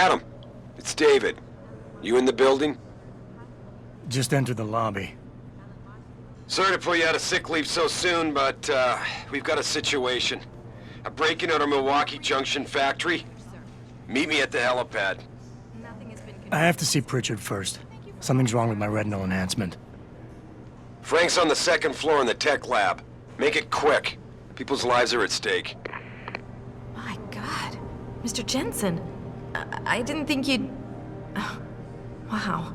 Adam, it's David. You in the building? Just entered the lobby. Sorry to pull you out of sick leave so soon, but we've got a situation. A break-in at our Milwaukee Junction factory. Meet me at the helipad. I have to see Pritchard first. Something's wrong with my retinal enhancement. Frank's on the second floor in the tech lab. Make it quick. People's lives are at stake. My God. Mr. Jensen, I didn't think you'd... Oh, wow.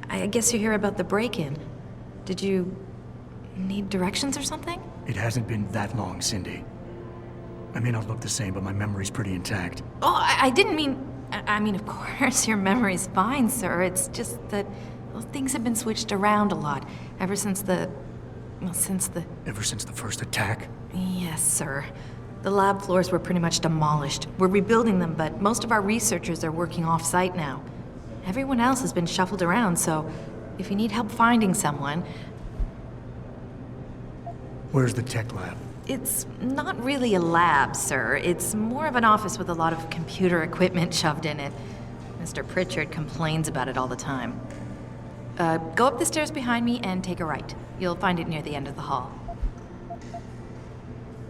I guess you're here about the break-in. Did you need directions or something? It hasn't been that long, Cindy. I may not look the same, but my memory's pretty intact. Oh, I didn't mean... I mean, of course, your memory's fine, sir. It's just that, well, things have been switched around a lot ever since the... Well, since the... Ever since the first attack? Yes, sir. The lab floors were pretty much demolished. We're rebuilding them, but most of our researchers are working off-site now. Everyone else has been shuffled around, so if you need help finding someone... Where's the tech lab? It's not really a lab, sir. It's more of an office with a lot of computer equipment shoved in it. Mr. Pritchard complains about it all the time. Go up the stairs behind me and take a right. You'll find it near the end of the hall.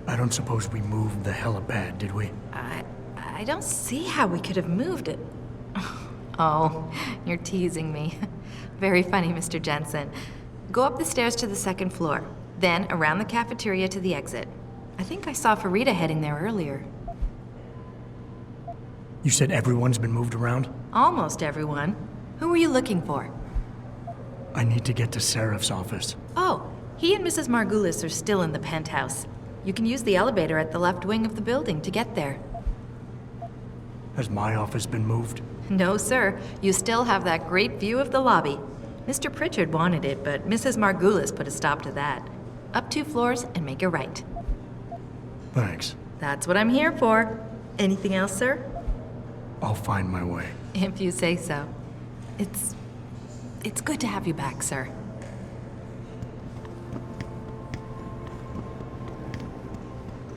I don't suppose we moved the helipad, did we? I don't see how we could have moved it. Oh, you're teasing me. Very funny, Mr. Jensen. Go up the stairs to the second floor. Then around the cafeteria to the exit. I think I saw Farida heading there earlier. You said everyone's been moved around? Almost everyone. Who were you looking for? I need to get to Seraph's office. Oh, he and Mrs. Margulis are still in the penthouse. You can use the elevator at the left wing of the building to get there. Has my office been moved? No, sir. You still have that great view of the lobby. Mr. Pritchard wanted it, but Mrs. Margulis put a stop to that. Up 2 floors and make a right. Thanks. That's what I'm here for. Anything else, sir? I'll find my way. If you say so. It's good to have you back, sir.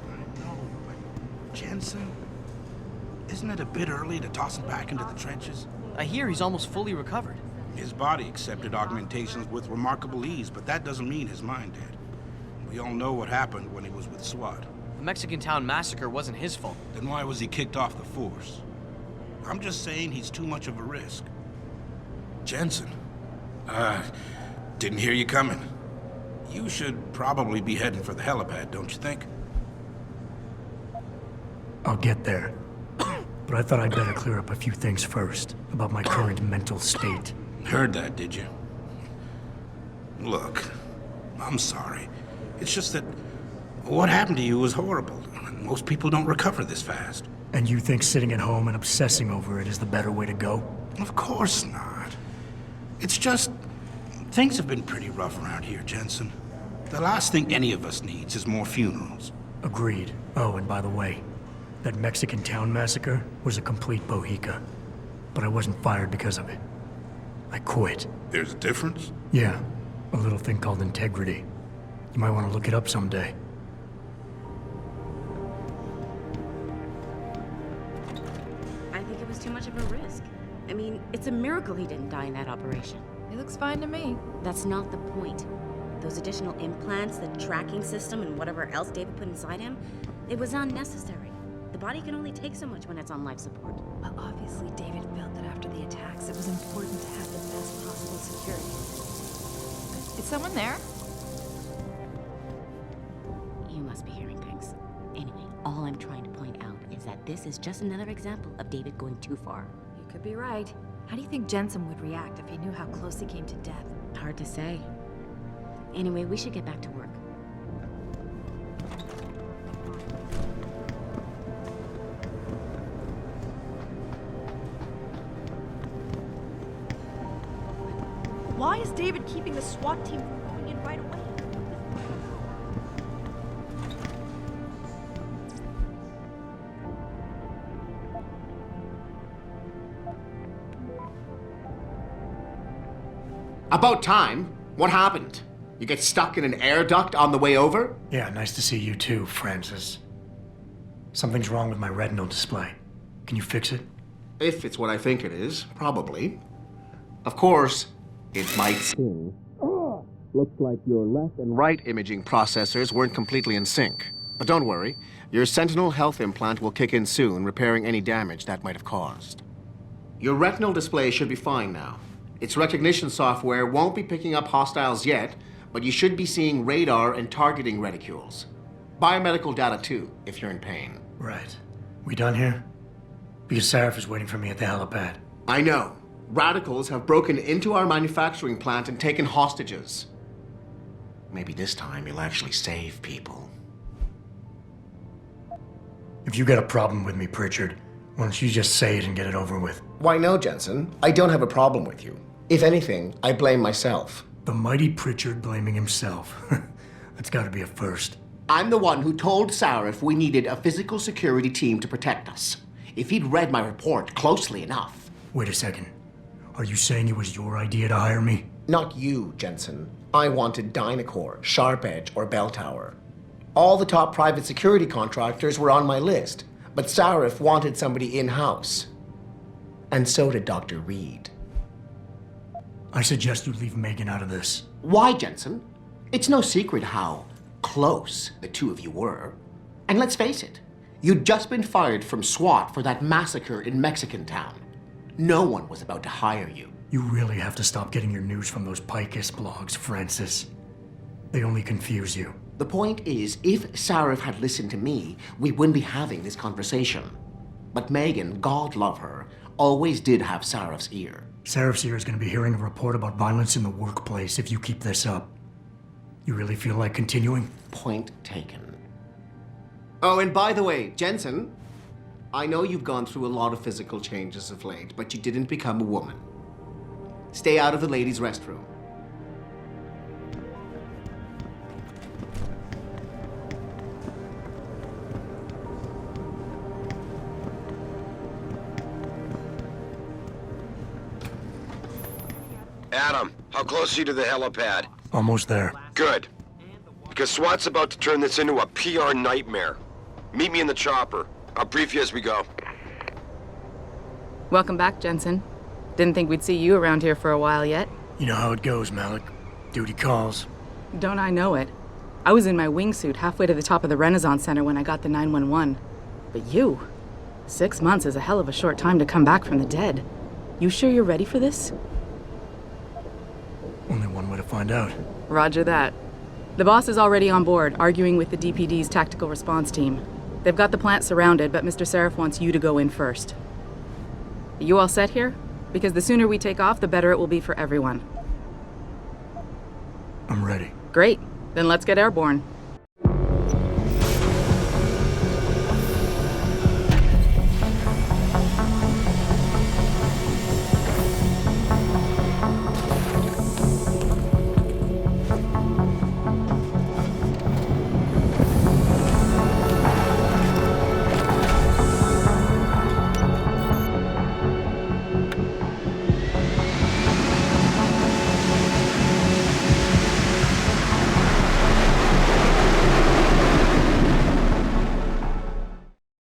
I know, but Jensen? Isn't it a bit early to toss him back into the trenches? I hear he's almost fully recovered. His body accepted augmentations with remarkable ease, but that doesn't mean his mind did. We all know what happened when he was with SWAT. The Mexican town massacre wasn't his fault. Then why was he kicked off the force? I'm just saying he's too much of a risk. Jensen, didn't hear you coming. You should probably be heading for the helipad, don't you think? I'll get there. But I thought I'd better clear up a few things first about my current mental state. Heard that, did you? Look, I'm sorry. It's just that what happened to you was horrible. Most people don't recover this fast. And you think sitting at home and obsessing over it is the better way to go? Of course not. It's just, things have been pretty rough around here, Jensen. The last thing any of us needs is more funerals. Agreed. Oh, and by the way, that Mexican town massacre was a complete bohica. But I wasn't fired because of it. I quit. There's a difference? Yeah, a little thing called integrity. You might want to look it up someday. I think it was too much of a risk. I mean, it's a miracle he didn't die in that operation. It looks fine to me. That's not the point. Those additional implants, the tracking system, and whatever else David put inside him, it was unnecessary. The body can only take so much when it's on life support. Well, obviously David felt that after the attacks, it was important to have the best possible security. Is someone there? You must be hearing things. Anyway, all I'm trying to point out is that this is just another example of David going too far. You could be right. How do you think Jensen would react if he knew how close he came to death? Hard to say. Anyway, we should get back to work. Why is David keeping the SWAT team from going in right away? About time. What happened? You get stuck in an air duct on the way over? Yeah, nice to see you too, Francis. Something's wrong with my retinal display. Can you fix it? If it's what I think it is, probably. Of course, it might sting. Looks like your left and right imaging processors weren't completely in sync. But don't worry, your Sentinel health implant will kick in soon, repairing any damage that might have caused. Your retinal display should be fine now. Its recognition software won't be picking up hostiles yet, but you should be seeing radar and targeting reticules. Biomedical data too, if you're in pain. Right. We done here? Because Sarif is waiting for me at the helipad. I know. Radicals have broken into our manufacturing plant and taken hostages. Maybe this time you'll actually save people. If you got a problem with me, Pritchard, why don't you just say it and get it over with? Why no, Jensen? I don't have a problem with you. If anything, I blame myself. The mighty Pritchard blaming himself. That's gotta be a first. I'm the one who told Sarif we needed a physical security team to protect us. If he'd read my report closely enough. Wait a second. Are you saying it was your idea to hire me? Not you, Jensen. I wanted Dynacore, Sharp Edge, or Bell Tower. All the top private security contractors were on my list, but Sarif wanted somebody in-house. And so did Dr. Reed. I suggest you leave Megan out of this. Why, Jensen? It's no secret how close the two of you were. And let's face it, you'd just been fired from SWAT for that massacre in Mexican Town. No one was about to hire you. You really have to stop getting your news from those Pacifist blogs, Francis. They only confuse you. The point is, if Sarif had listened to me, we wouldn't be having this conversation. But Megan, God love her, always did have Sarif's ear. Sarif's ear is going to be hearing a report about violence in the workplace if you keep this up. You really feel like continuing? Point taken. Oh, and by the way, Jensen, I know you've gone through a lot of physical changes of late, but you didn't become a woman. Stay out of the ladies' restroom. Adam, how close are you to the helipad? Almost there. Good. Because SWAT's about to turn this into a PR nightmare. Meet me in the chopper. I'll brief you as we go. Welcome back, Jensen. Didn't think we'd see you around here for a while yet. You know how it goes, Malik. Duty calls. Don't I know it? I was in my wingsuit halfway to the top of the Renaissance Center when I got the 911. But you? 6 months is a hell of a short time to come back from the dead. You sure you're ready for this? Only one way to find out. Roger that. The boss is already on board, arguing with the DPD's tactical response team. They've got the plant surrounded, but Mr. Sarif wants you to go in first. Are you all set here? Because the sooner we take off, the better it will be for everyone. I'm ready. Great. Then let's get airborne.